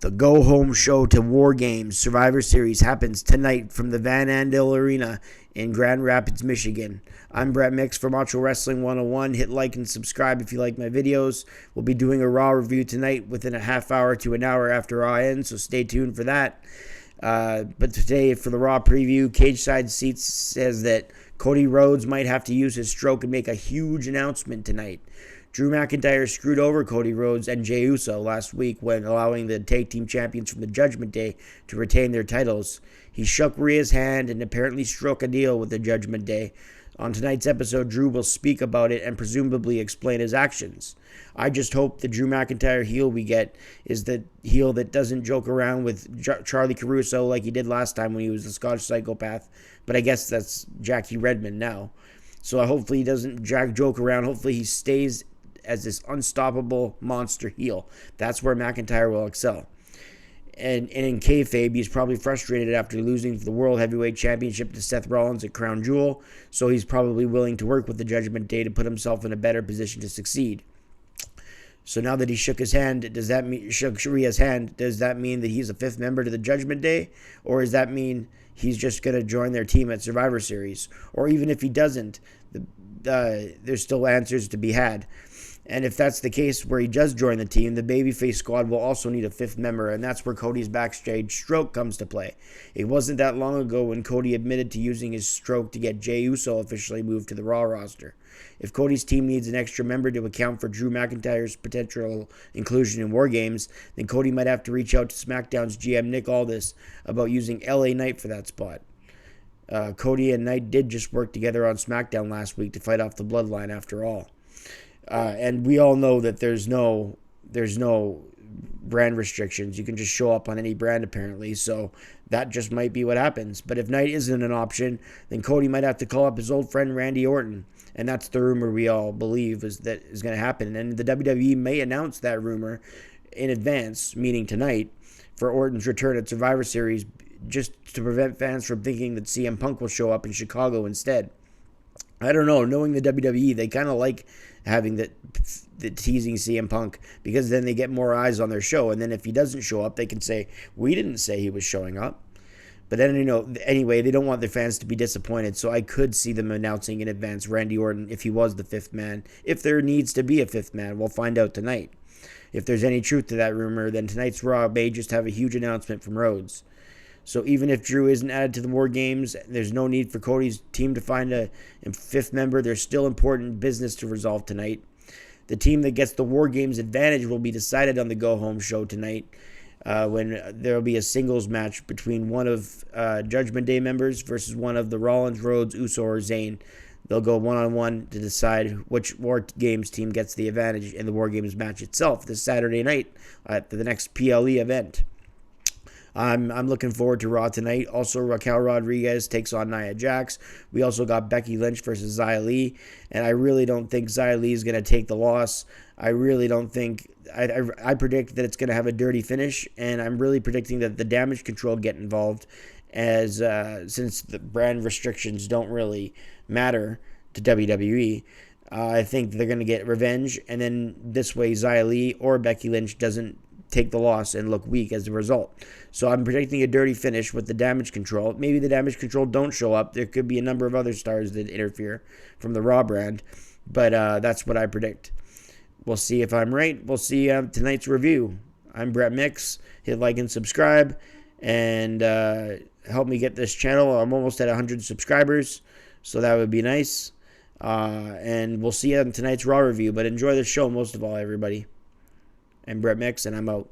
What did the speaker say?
The go-home show to War Games Survivor Series happens tonight from the Van Andel Arena in Grand Rapids, Michigan. I'm Brett Mix from Macho Wrestling 101. Hit like and subscribe if you like my videos. We'll be doing a Raw review tonight within a half hour to an hour after Raw ends, so stay tuned for that. But today, for the Raw preview, Cage Side Seats says that Cody Rhodes might have to use his stroke and make a huge announcement tonight. Drew McIntyre screwed over Cody Rhodes and Jey Uso last week when allowing the tag team champions from the Judgment Day to retain their titles. He shook Rhea's hand and apparently struck a deal with the Judgment Day. On tonight's episode, Drew will speak about it and presumably explain his actions. I just hope the Drew McIntyre heel we get is the heel that doesn't joke around with Charlie Caruso like he did last time when he was the Scottish Psychopath. But I guess that's Jackie Redmond now. So hopefully he doesn't joke around. Hopefully he stays as this unstoppable monster heel. That's where McIntyre will excel. And in kayfabe, he's probably frustrated after losing the World Heavyweight Championship to Seth Rollins at Crown Jewel, so he's probably willing to work with the Judgment Day to put himself in a better position to succeed. So now that he shook Rhea's hand, does that mean that he's a fifth member to the Judgment Day? Or does that mean he's just going to join their team at Survivor Series? Or even if he doesn't, there's still answers to be had. And if that's the case where he does join the team, the babyface squad will also need a fifth member, and that's where Cody's backstage stroke comes to play. It wasn't that long ago when Cody admitted to using his stroke to get Jey Uso officially moved to the Raw roster. If Cody's team needs an extra member to account for Drew McIntyre's potential inclusion in War Games, then Cody might have to reach out to SmackDown's GM Nick Aldis about using LA Knight for that spot. Cody and Knight did just work together on SmackDown last week to fight off the Bloodline after all. And we all know that there's no brand restrictions. You can just show up on any brand apparently. So that just might be what happens. But if Knight isn't an option, then Cody might have to call up his old friend Randy Orton. And that's the rumor we all believe is going to happen. And the WWE may announce that rumor in advance, meaning tonight, for Orton's return at Survivor Series, just to prevent fans from thinking that CM Punk will show up in Chicago instead. I don't know. Knowing the WWE, they kind of like having the teasing CM Punk because then they get more eyes on their show. And then if he doesn't show up, they can say, we didn't say he was showing up. But then, anyway, they don't want their fans to be disappointed. So I could see them announcing in advance Randy Orton if he was the fifth man. If there needs to be a fifth man, we'll find out tonight. If there's any truth to that rumor, then tonight's Raw may just have a huge announcement from Rhodes. So even if Drew isn't added to the War Games, there's no need for Cody's team to find a fifth member. There's still important business to resolve tonight. The team that gets the War Games advantage will be decided on the go-home show tonight when there will be a singles match between one of Judgment Day members versus one of the Rollins, Rhodes, Uso, or Zayn. They'll go one-on-one to decide which War Games team gets the advantage in the War Games match itself this Saturday night at the next PLE event. I'm looking forward to Raw tonight. Also, Raquel Rodriguez takes on Nia Jax. We also got Becky Lynch versus Xia Li, and I really don't think Xia Li is going to take the loss. I really don't think. I predict that it's going to have a dirty finish, and I'm really predicting that the Damage Control get involved, as since the brand restrictions don't really matter to WWE. I think they're going to get revenge, and then this way Xia Li or Becky Lynch doesn't take the loss and look weak as a result. So I'm predicting a dirty finish with the Damage Control. Maybe the Damage Control don't show up. There could be a number of other stars that interfere from the Raw brand, but that's what I predict. We'll see if I'm right. We'll see tonight's review. I'm Brett Mix. Hit like and subscribe, and help me get this channel. I'm almost at 100 subscribers, so that would be nice. And we'll see you on tonight's Raw review, but enjoy the show most of all, everybody. I'm Brett Mix, and I'm out.